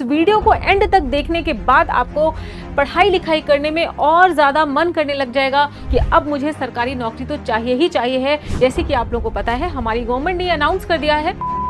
Video को and तक देखने के बाद आपको पढ़ाई लिखाई करने में और ज़्यादा मन करने लग जाएगा कि अब मुझे सरकारी नौकरी तो चाहिए ही चाहिए है। जैसे कि आप लोगों को पता है, हमारी गवर्नमेंट ने अनाउंस कर दिया है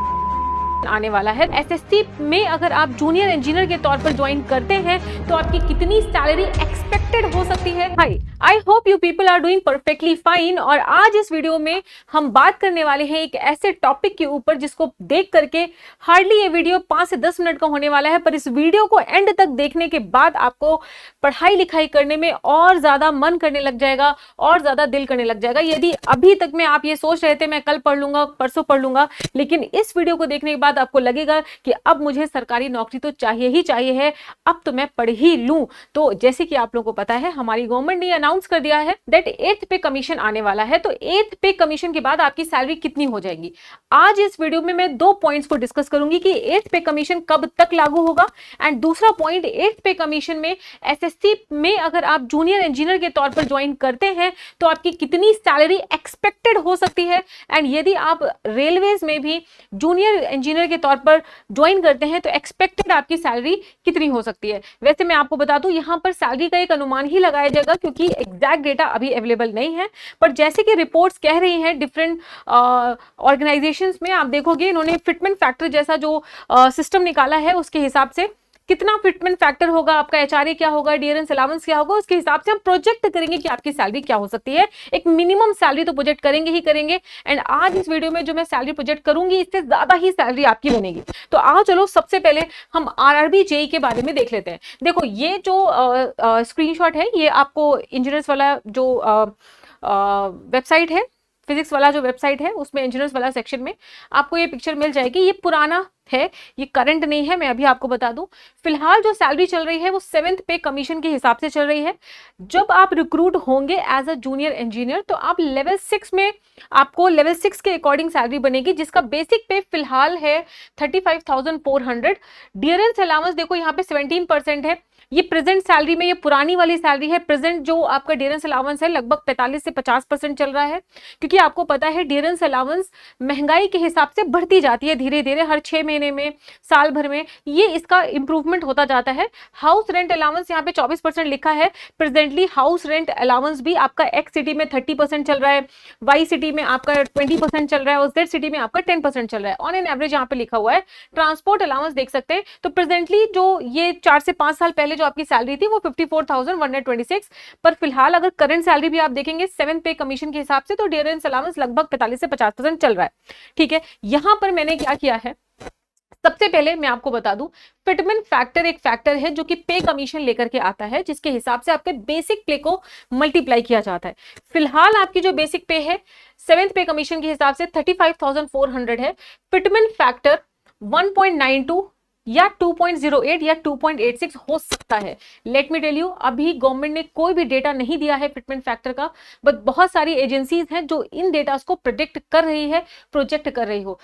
आने वाला है। एसएससी में अगर आप जूनियर इंजीनियर के तौर पर ज्वाइन करते हैं तो आपकी कितनी सैलरी एक्सपेक्टेड हो सकती है। Hi, I hope you people are doing perfectly fine. और आज इस वीडियो में हम बात करने वाले हैं एक ऐसे टॉपिक के ऊपर जिसको देख करके हार्डली ये वीडियो 5 से 10 मिनट का होने वाला है, पर इस वीडियो को एंड तक देखने के बाद आपको पढ़ाई लिखाई करने में और ज्यादा मन करने लग जाएगा और ज्यादा दिल करने लग जाएगा। यदि अभी तक में आप ये सोच रहे थे मैं कल पढ़ लूंगा, परसों पढ़ लूंगा, लेकिन इस वीडियो को देखने के बाद आपको लगेगा कि अब मुझे सरकारी नौकरी तो चाहिए ही चाहिए है, अब तो मैं पढ़ ही लूं। तो जैसे कि आप लोगों को पता है, हमारी गवर्नमेंट ने अनाउंस कर दिया है दैट 8th पे कमीशन आने वाला है। तो 8th पे कमीशन के बाद आपकी सैलरी कितनी हो जाएगी। आज इस वीडियो में मैं 2 पॉइंट्स को डिस्कस करूंगी कि 8th पे कमीशन कब तक लागू होगा, एंड दूसरा पॉइंट 8th पे कमीशन में एसएससी में अगर आप जूनियर इंजीनियर के तौर पर ज्वाइन करते हैं तो आपकी कितनी सैलरी एक्सपेक्टेड हो सकती है, एंड यदि आप रेलवेज में भी जूनियर इंजीनियर के तौर पर ज्वाइन करते हैं तो एक्सपेक्टेड आपकी सैलरी कितनी हो सकती है। वैसे मैं आपको बता दूं, यहां पर सैलरी का एक अनुमान ही लगाया जाएगा क्योंकि एग्जैक्ट डेटा अभी अवेलेबल नहीं है, पर जैसे कि रिपोर्ट्स कह रही हैं डिफरेंट ऑर्गेनाइजेशंस में, आप देखोगे इन्होंने फिटमेंट फैक्टर जैसा जो सिस्टम निकाला है उसके हिसाब से कितना फिटमेंट फैक्टर होगा, आपका एचआरए क्या होगा, डियरेंस अलाउंस क्या होगा, उसके हिसाब से हम प्रोजेक्ट करेंगे कि आपकी सैलरी क्या हो सकती है। एक मिनिमम सैलरी तो प्रोजेक्ट करेंगे ही करेंगे, एंड आज इस वीडियो में जो मैं सैलरी प्रोजेक्ट करूंगी इससे ज्यादा ही सैलरी आपकी बनेगी। तो आओ चलो सबसे पहले हम आरआरबी जेईई के बारे में देख लेते हैं। देखो ये जो स्क्रीनशॉट है ये आपको इंजीनियर्स वाला जो वेबसाइट है, फिजिक्स वाला जो वेबसाइट है उसमें इंजीनियर्स वाला सेक्शन में आपको ये पिक्चर मिल जाएगी। ये पुराना है, ये करंट नहीं है, मैं अभी आपको बता दूं। फिलहाल जो सैलरी चल रही है वो 7th पे कमीशन के हिसाब से चल रही है। जब आप रिक्रूट होंगे एज अ जूनियर इंजीनियर तो आप लेवल 6 में आपको लेवल 6 के अकॉर्डिंग सैलरी बनेगी, जिसका बेसिक पे फिलहाल है 35,400। डियरेंस अलाउंस देखो यहाँ पे 17% है। ये प्रेजेंट सैलरी में, ये पुरानी वाली सैलरी है। प्रेजेंट जो आपका डियरेंस अलाउंस है लगभग 45 से 50% चल रहा है, क्योंकि आपको पता है डियरेंस अलाउंस महंगाई के हिसाब से बढ़ती जाती है धीरे धीरे, हर 6 महीने में, साल भर में ये इसका इंप्रूवमेंट होता जाता है। हाउस रेंट अलाउंस यहाँ पे 24% लिखा है। प्रेजेंटली हाउस रेंट अलाउंस भी आपका एक्स सिटी में 30% चल रहा है, वाई सिटी में आपका 20% चल रहा है और जेड सिटी में आपका 10% चल रहा है। ऑन एन एवरेज यहाँ पे लिखा हुआ है। ट्रांसपोर्ट अलाउंस देख सकते हैं। तो प्रेजेंटली जो ये 4 से 5 साल पहले जो आपकी सैलरी थी वो 54,126, पर फिलहाल अगर करंट सैलरी भी आप देखेंगे 7th पे कमीशन के हिसाब से तो डियरेंस अलाउंस लगभग 45 से 50% चल रहा है। ठीक है, यहां पर मैंने क्या किया है, सबसे पहले मैं आपको बता दूं, फिटमेंट फैक्टर एक फैक्टर है जो कि पे कमीशन लेकर के आता है, जिसके हिसाब से आपके बेसिक पे को मल्टीप्लाई किया जाता है। फिलहाल आपकी जो बेसिक पे है 7th पे कमीशन के हिसाब से 35,400 है। फिटमेंट फैक्टर 1.92 या 2.08 या 2.86 हो सकता है। लेट मी टेल यू, अभी गवर्नमेंट ने कोई भी डेटा नहीं दिया है फिटमेंट फैक्टर का, बट बहुत सारी एजेंसीज हैं जो इन डेटा को प्रेडिक्ट कर रही है, प्रोजेक्ट कर रही हो।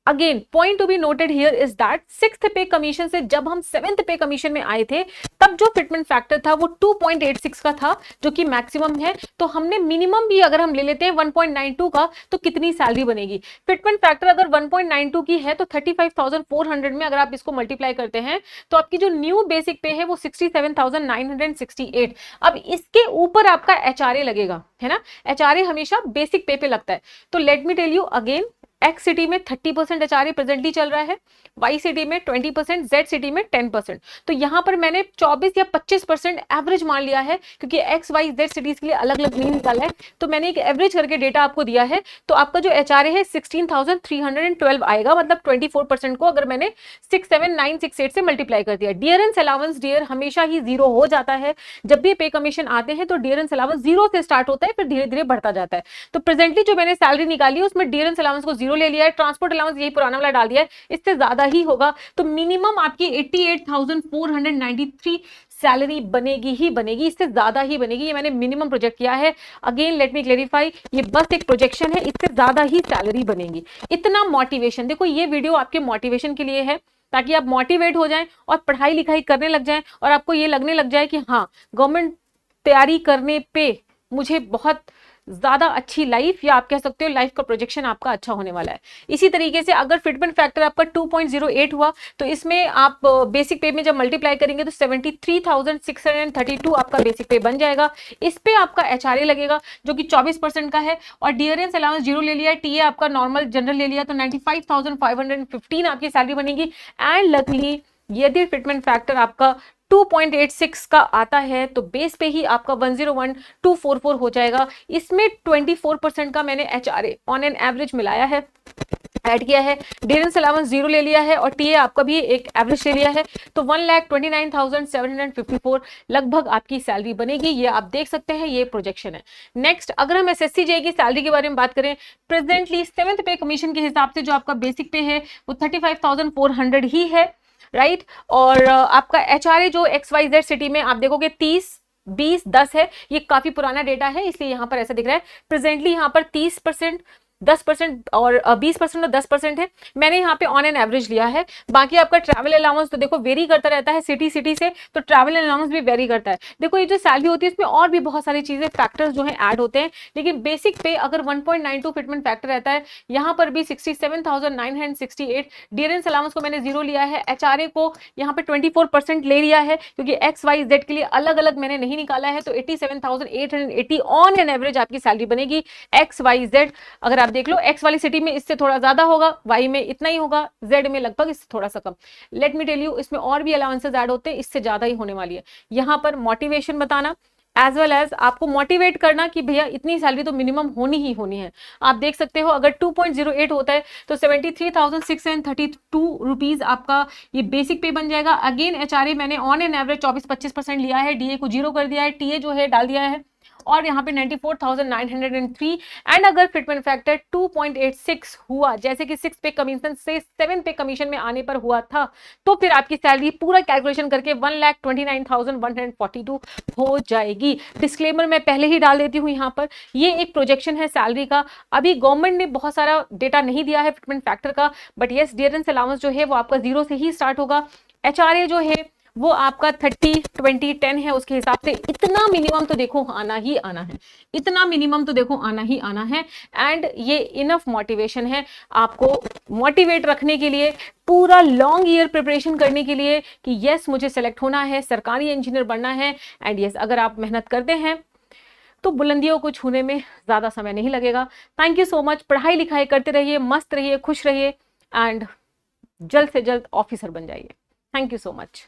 Again point to be noted here is that 6th पे कमीशन से जब हम 7th पे कमीशन में आए थे तब जो फिटमेंट फैक्टर था वो 2.86 का था, जो कि मैक्सिमम है। तो हमने मिनिमम भी अगर हम ले लेते हैं 1.92 का तो कितनी सैलरी बनेगी। फिटमेंट फैक्टर अगर 1.92 की है तो 35,400 में अगर आप इसको मल्टीप्लाई करते हैं तो आपकी जो न्यू बेसिक पे है वो 67,968। अब इसके ऊपर आपका एचआरए लगेगा, है ना। एचआरए हमेशा बेसिक पे लगता है। तो let me tell you again, X city में 30% एचआरए प्रेजेंटली चल रहा है, वाई सिटी में 20%, जेड सिटी में 10%। तो यहां पर मैंने 24 या 25% एवरेज मान लिया है, क्योंकि एक्स वाई जेड सिटीज के लिए अलग अलग नहीं निकाला है, तो मैंने एक एवरेज करके डेटा आपको दिया है। तो आपका जो एचआरए है 16,312 आएगा, मतलब 24% को अगर मैंने 67968 से मल्टीप्लाई कर दिया। डियरेंस अलाउंस डियर हमेशा ही 0 हो जाता है। जब भी पे कमीशन आते हैं तो डियरेंस अलाउंस 0 से स्टार्ट होता है, फिर धीरे धीरे बढ़ता जाता है। तो प्रेजेंटली जो मैंने सैलरी निकाली है उसमें डियरेंस अलाउंस को 0 ले लिया है, ट्रांसपोर्ट अलाउंस यही पुराना वाला डाल दिया है, इससे ज्यादा ही होगा। तो मिनिमम आपकी 88,493 सैलरी बनेगी ही बनेगी, इससे ज्यादा ही बनेगी। ये मैंने मिनिमम प्रोजेक्ट किया है। अगेन लेट मी क्लेरिफाई, ये बस एक प्रोजेक्शन है, इससे ज्यादा ही सैलरी बनेगी। इतना मोटिवेशन, देखो ये वीडियो आपके मोटिवेशन के लिए है, ताकि आप मोटिवेट हो जाएं और पढ़ाई लिखाई करने लग जाएं और आपको ये लगने लग जाए कि हाँ, गवर्नमेंट तैयारी करने पे मुझे बहुत ज्यादा अच्छी लाइफ, या आप कह सकते हो लाइफ का प्रोजेक्शन आपका अच्छा होने वाला है। इसी तरीके से अगर फिटमेंट फैक्टर आपका 2.08 हुआ तो इसमें आप बेसिक पे में जब मल्टीप्लाई करेंगे तो 73,632 आपका बेसिक पे बन जाएगा। इस पे आपका एचआरए लगेगा जो कि 24% का है, और डियरेंस अलाउंस जीरो ले लिया, टीए आपका नॉर्मल जनरल ले लिया तो 95,515 आपकी सैलरी बनेगी। एंड लकली यदि फिटमेंट फैक्टर आपका 2.86 का आता है तो बेस पे ही आपका 101,244 हो जाएगा। इसमें 24% का मैंने एचआरए ऑन एन एवरेज मिलाया है, ऐड किया है, डियरेंस अलाउंस जीरो ले लिया है और टीए आपका भी एक एवरेज ले लिया है, तो 1,29,754 लगभग आपकी सैलरी बनेगी। ये आप देख सकते हैं, ये प्रोजेक्शन है। नेक्स्ट, अगर हम एसएससी जेई की सैलरी के बारे में बात करें, प्रेजेंटली 7th पे कमीशन के हिसाब से जो आपका बेसिक पे है वो 35,400 ही है, राइट। और आपका एचआरए जो XYZ सिटी में आप देखोगे 30, 20, 10 है, ये काफी पुराना डेटा है इसलिए यहां पर ऐसा दिख रहा है। प्रेजेंटली यहां पर 30%, 10% और 20% और 10% है। मैंने यहाँ पे ऑन एन एवरेज लिया है। बाकी आपका ट्रैवल अलाउंस तो देखो वेरी करता रहता है सिटी से, तो ट्रैवल अलाउंस भी वेरी करता है। देखो ये जो सैलरी होती है इसमें और भी बहुत सारी चीजें, फैक्टर्स जो है ऐड होते हैं, लेकिन बेसिक पे अगर 1.92 फिटमेंट फैक्टर रहता है, यहाँ पर भी 67,968। डियरेंस अलाउंस को मैंने जीरो लिया है, एचआरए को यहाँ पे 24% ले लिया है क्योंकि XYZ के लिए अलग अलग मैंने नहीं निकाला है, तो 87,880 ऑन एन एवरेज आपकी सैलरी बनेगी। XYZ अगर आप देख लो, एक्स वाली सिटी में इससे थोड़ा ज्यादा होगा, वाई में इतना ही होगा, जेड में लगभग इससे थोड़ा सा कम। लेट मी टेल यू, इसमें और भी अलाउंसेस ऐड होते हैं, इससे ज्यादा ही होने वाली है। यहां पर मोटिवेशन बताना एज वेल एज आपको मोटिवेट करना कि भैया इतनी सैलरी तो मिनिमम होनी ही होनी है। आप देख सकते हो अगर 2.08 होता है तो 73,632 रुपीज आपका ये बेसिक पे बन जाएगा। अगेन एचआरए मैंने ऑन एन एवरेज 24-25% लिया है, डीए को जीरो कर दिया है, टीए जो है डाल दिया है, और यहाँ पे 94,903। एंड अगर फिटमेंट फैक्टर 2.86 हुआ, जैसे कि 6 पे कमीशन से 7 पे कमीशन में आने पर हुआ था, तो फिर आपकी सैलरी पूरा कैलकुलेशन करके 1,29,142 हो जाएगी। डिस्क्लेमर मैं पहले ही डाल देती हूँ यहाँ पर, ये एक प्रोजेक्शन है सैलरी का। अभी गवर्नमेंट ने बहुत सारा डेटा नहीं दिया है फिटमेंट फैक्टर का, बट येस डियरेंस अलाउंस जो है वो आपका जीरो से ही स्टार्ट होगा। एचआरए जो है वो आपका 30-20-10 है, उसके हिसाब से इतना मिनिमम तो देखो आना ही आना है, इतना मिनिमम तो देखो आना ही आना है। एंड ये इनफ मोटिवेशन है आपको मोटिवेट रखने के लिए, पूरा लॉन्ग ईयर प्रिपरेशन करने के लिए कि यस मुझे सेलेक्ट होना है, सरकारी इंजीनियर बनना है। एंड यस अगर आप मेहनत करते हैं तो बुलंदियों को छूने में ज्यादा समय नहीं लगेगा। Thank you so much. पढ़ाई लिखाई करते रहिए, मस्त रहिए, खुश रहिए, एंड जल्द से जल्द ऑफिसर बन जाइए। Thank you so much.